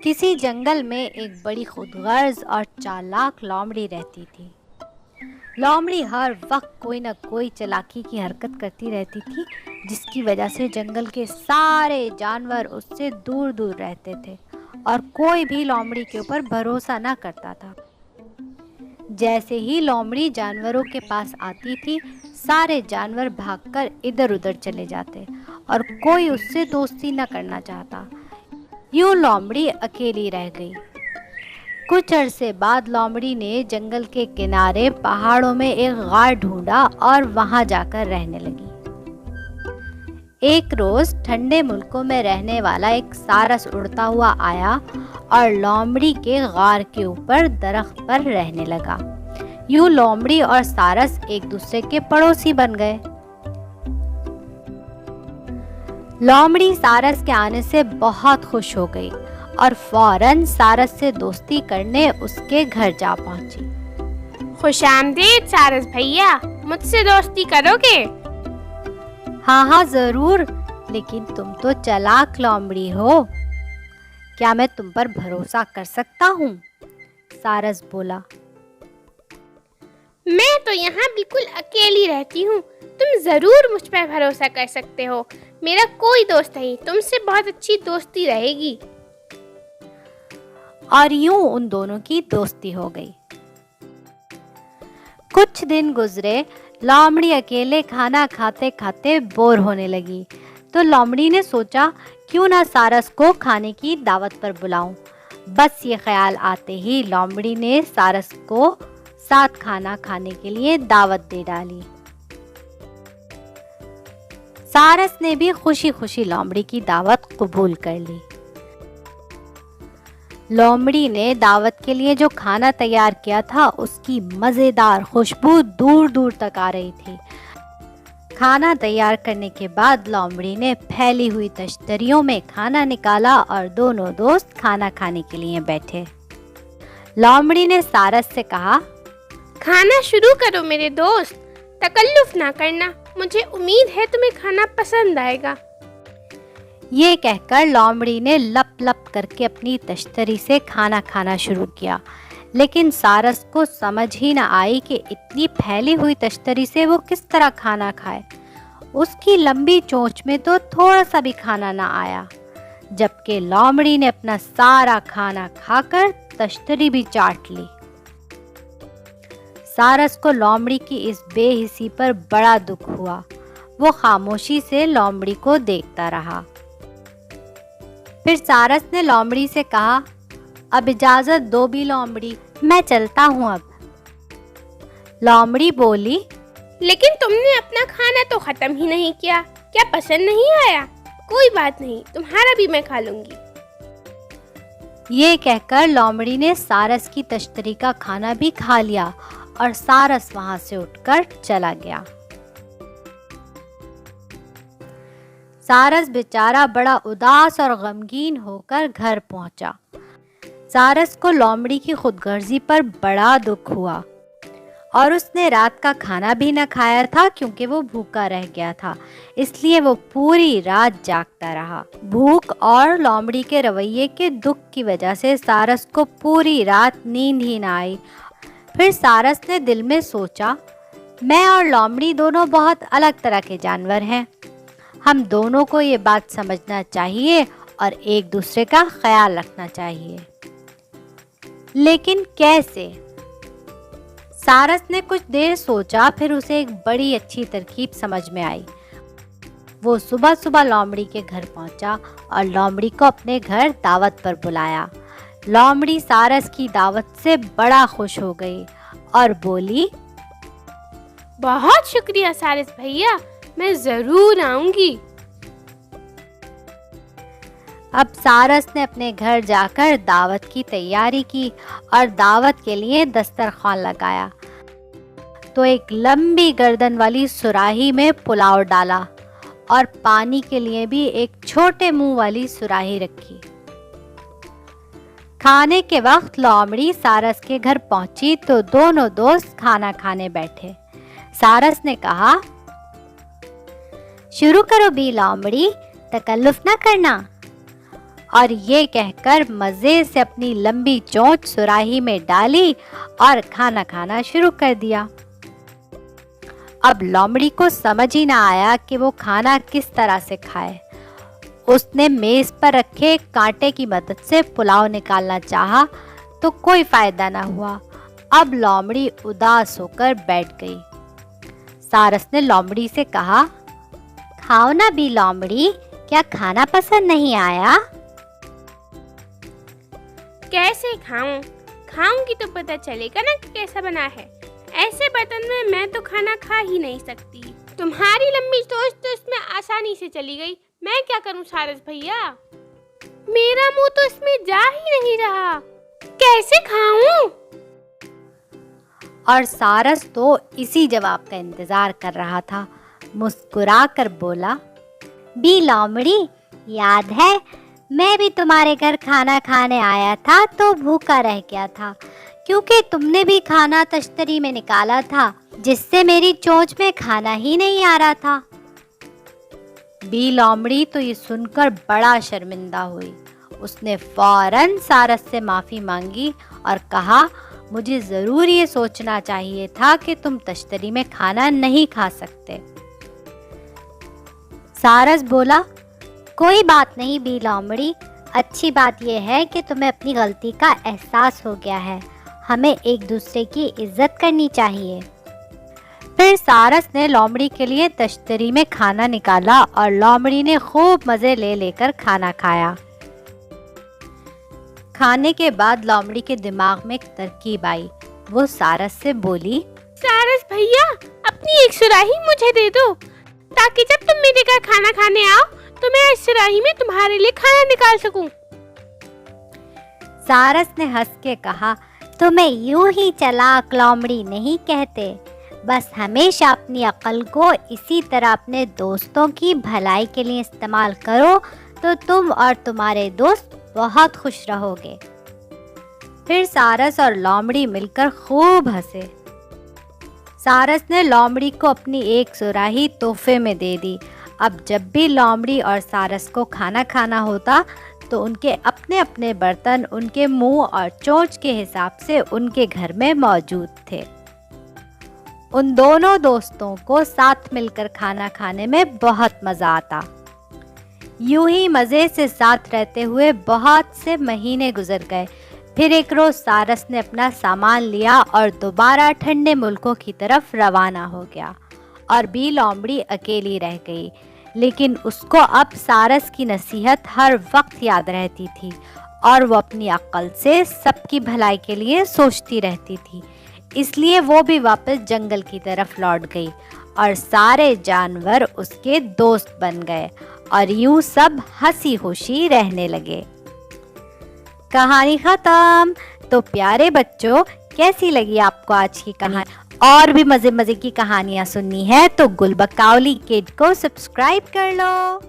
किसी जंगल में एक बड़ी खुदगर्ज और चालाक लोमड़ी रहती थी। लोमड़ी हर वक्त कोई न कोई चालाकी की हरकत करती रहती थी, जिसकी वजह से जंगल के सारे जानवर उससे दूर दूर रहते थे और कोई भी लोमड़ी के ऊपर भरोसा न करता था। जैसे ही लोमड़ी जानवरों के पास आती थी, सारे जानवर भागकर इधर उधर चले जाते और कोई उससे दोस्ती न करना चाहता। यूं लोमड़ी अकेली रह गई। कुछ अरसे बाद लोमड़ी ने जंगल के किनारे पहाड़ों में एक गार ढूंढा और वहां जाकर रहने लगी। एक रोज ठंडे मुल्कों में रहने वाला एक सारस उड़ता हुआ आया और लोमड़ी के गार के ऊपर दरख्त पर रहने लगा। यूं लोमड़ी और सारस एक दूसरे के पड़ोसी बन गए। लोमड़ी सारस के आने से बहुत खुश हो गई और फौरन सारस से दोस्ती करने उसके घर जा पहुंची। खुशामदीद सारस भैया, मुझसे दोस्ती करोगे? हाँ जरूर, लेकिन तुम तो चालाक लोमड़ी हो, क्या मैं तुम पर भरोसा कर सकता हूँ? सारस बोला। मैं तो यहाँ बिल्कुल अकेली रहती हूँ, तुम जरूर मुझ पर भरोसा कर सकते हो। मेरा कोई दोस्त नहीं, तुमसे बहुत अच्छी दोस्ती रहेगी। और यूं उन दोनों की दोस्ती हो गई। कुछ दिन गुजरे, लोमड़ी अकेले खाना खाते खाते बोर होने लगी, तो लोमड़ी ने सोचा क्यों ना सारस को खाने की दावत पर बुलाऊं। बस ये ख्याल आते ही लोमड़ी ने सारस को साथ खाना खाने के लिए दावत दे डाली। सारस ने भी खुशी खुशी लोमड़ी की दावत कबूल कर ली। लोमड़ी ने दावत के लिए जो खाना तैयार किया था, उसकी मज़ेदार खुशबू दूर दूर तक आ रही थी। खाना तैयार करने के बाद लोमड़ी ने फैली हुई तश्तरियों में खाना निकाला और दोनों दोस्त खाना खाने के लिए बैठे। लोमड़ी ने सारस से कहा, खाना शुरू करो मेरे दोस्त, तकल्लुफ ना करना, मुझे उम्मीद है तुम्हें खाना पसंद आएगा। ये कहकर लोमड़ी ने लप लप करके अपनी तश्तरी से खाना खाना शुरू किया, लेकिन सारस को समझ ही न आई कि इतनी फैली हुई तश्तरी से वो किस तरह खाना खाए। उसकी लंबी चोंच में तो थोड़ा सा भी खाना न आया, जबकि लोमड़ी ने अपना सारा खाना खाकर तश्तरी भी चाट ली। सारस को लोमड़ी की इस बेहिसी पर बड़ा दुख हुआ। वो खामोशी से लोमड़ी को देखता रहा। फिर सारस ने लोमड़ी से कहा, अब इजाजत दो भी लोमड़ी, मैं चलता हूँ अब। लोमड़ी बोली, लेकिन तुमने अपना खाना तो खत्म ही नहीं किया, क्या पसंद नहीं आया? कोई बात नहीं, तुम्हारा भी मैं खा लूंगी। ये कहकर लोमड़ी ने सारस की तश्तरी का खाना भी खा लिया और सारस वहां से उठकर चला गया। सारस बेचारा बड़ा उदास और गमगीन होकर घर पहुंचा। सारस को लोमड़ी की खुदगर्जी पर बड़ा दुख हुआ और उसने रात का खाना भी न खाया था, क्योंकि वो भूखा रह गया था। इसलिए वो पूरी रात जागता रहा। भूख और लोमड़ी के रवैये के दुख की वजह से सारस को पूरी रात नींद ही न आई। फिर सारस ने दिल में सोचा, मैं और लोमड़ी दोनों बहुत अलग तरह के जानवर हैं। हम दोनों को ये बात समझना चाहिए और एक दूसरे का ख्याल रखना चाहिए, लेकिन कैसे? सारस ने कुछ देर सोचा, फिर उसे एक बड़ी अच्छी तरकीब समझ में आई। वो सुबह सुबह लोमड़ी के घर पहुंचा और लोमड़ी को अपने घर दावत पर बुलाया। लोमड़ी सारस की दावत से बड़ा खुश हो गई और बोली, बहुत शुक्रिया सारस भैया, मैं जरूर आऊंगी। अब सारस ने अपने घर जाकर दावत की तैयारी की और दावत के लिए दस्तरखान लगाया। तो एक लंबी गर्दन वाली सुराही में पुलाव डाला और पानी के लिए भी एक छोटे मुंह वाली सुराही रखी। खाने के वक्त लोमड़ी सारस के घर पहुंची तो दोनों दोस्त खाना खाने बैठे। सारस ने कहा, शुरू करो भी लोमड़ी, तकल्लुफ ना करना। और ये कहकर मज़े से अपनी लंबी चोंच सुराही में डाली और खाना खाना शुरू कर दिया। अब लोमड़ी को समझ ही ना आया कि वो खाना किस तरह से खाए। उसने मेज़ पर रखे कांटे की मदद से पुलाव निकालना चाहा तो कोई फायदा ना हुआ। अब लोमड़ी उदास होकर बैठ गई। सारस ने लोमड़ी से कहा, खाओ ना भी लोमड़ी, क्या खाना पसंद नहीं आया? कैसे खाऊं? खाऊंगी तो पता चलेगा ना कि कैसा बना है। ऐसे बर्तन में मैं तो खाना खा ही नहीं सकती। तुम्हारी लंबी सोच तो इसमें आसानी से चली गई। मैं क्या करूं सारस भैया? मेरा मुंह तो इसमें जा ही नहीं रहा। कैसे खाऊं? और सारस तो इसी जवाब का इंतजार कर रहा था। मुस्कुरा कर बोला, बी लोमड़ी, याद है मैं भी तुम्हारे घर खाना खाने आया था तो भूखा रह गया था, क्योंकि तुमने भी खाना तश्तरी में निकाला था, जिससे मेरी चोंच में खाना ही नहीं आ रहा था। बी लोमड़ी तो ये सुनकर बड़ा शर्मिंदा हुई। उसने फौरन सारस से माफ़ी मांगी और कहा, मुझे ज़रूर ये सोचना चाहिए था कि तुम तश्तरी में खाना नहीं खा सकते। सारस बोला, कोई बात नहीं बी लोमड़ी, अच्छी बात यह है कि तुम्हें अपनी गलती का एहसास हो गया है। हमें एक दूसरे की इज्जत करनी चाहिए। फिर सारस ने लोमड़ी के लिए तश्तरी में खाना निकाला और लोमड़ी ने खूब मज़े ले लेकर खाना खाया। खाने के बाद लोमड़ी के दिमाग में एक तरकीब आई। वो सारस से बोली, सारस भैया, अपनी एक सुराही मुझे दे दो, ताकि जब तुम मेरे घर खाना खाने आओ तो मैं इस सुराही में तुम्हारे लिए खाना निकाल सकूं। सारस ने हंस के कहा, तुम्हें यूं ही चालाक लोमड़ी नहीं कहते, बस हमेशा अपनी अक्ल को इसी तरह अपने दोस्तों की भलाई के लिए इस्तेमाल करो तो तुम और तुम्हारे दोस्त बहुत खुश रहोगे। फिर सारस और लोमड़ी मिलकर खूब हंसे। सारस ने लोमड़ी को अपनी एक सुराही तोहफे में दे दी। अब जब भी लोमड़ी और सारस को खाना खाना होता तो उनके अपने अपने बर्तन उनके मुंह और चोंच के हिसाब से उनके घर में मौजूद थे। उन दोनों दोस्तों को साथ मिलकर खाना खाने में बहुत मज़ा आता। यूं ही मज़े से साथ रहते हुए बहुत से महीने गुजर गए। फिर एक रोज़ सारस ने अपना सामान लिया और दोबारा ठंडे मुल्कों की तरफ रवाना हो गया और बी लोमड़ी अकेली रह गई। लेकिन उसको अब सारस की नसीहत हर वक्त याद रहती थी और वो अपनी अक्ल से सबकी भलाई के लिए सोचती रहती थी। इसलिए वो भी वापस जंगल की तरफ लौट गई और सारे जानवर उसके दोस्त बन गए और यूं सब हंसी खुशी रहने लगे। कहानी खत्म। तो प्यारे बच्चों, कैसी लगी आपको आज की कहानी? और भी मज़े मज़े की कहानियाँ सुननी है तो गुलबकावली किड को सब्सक्राइब कर लो।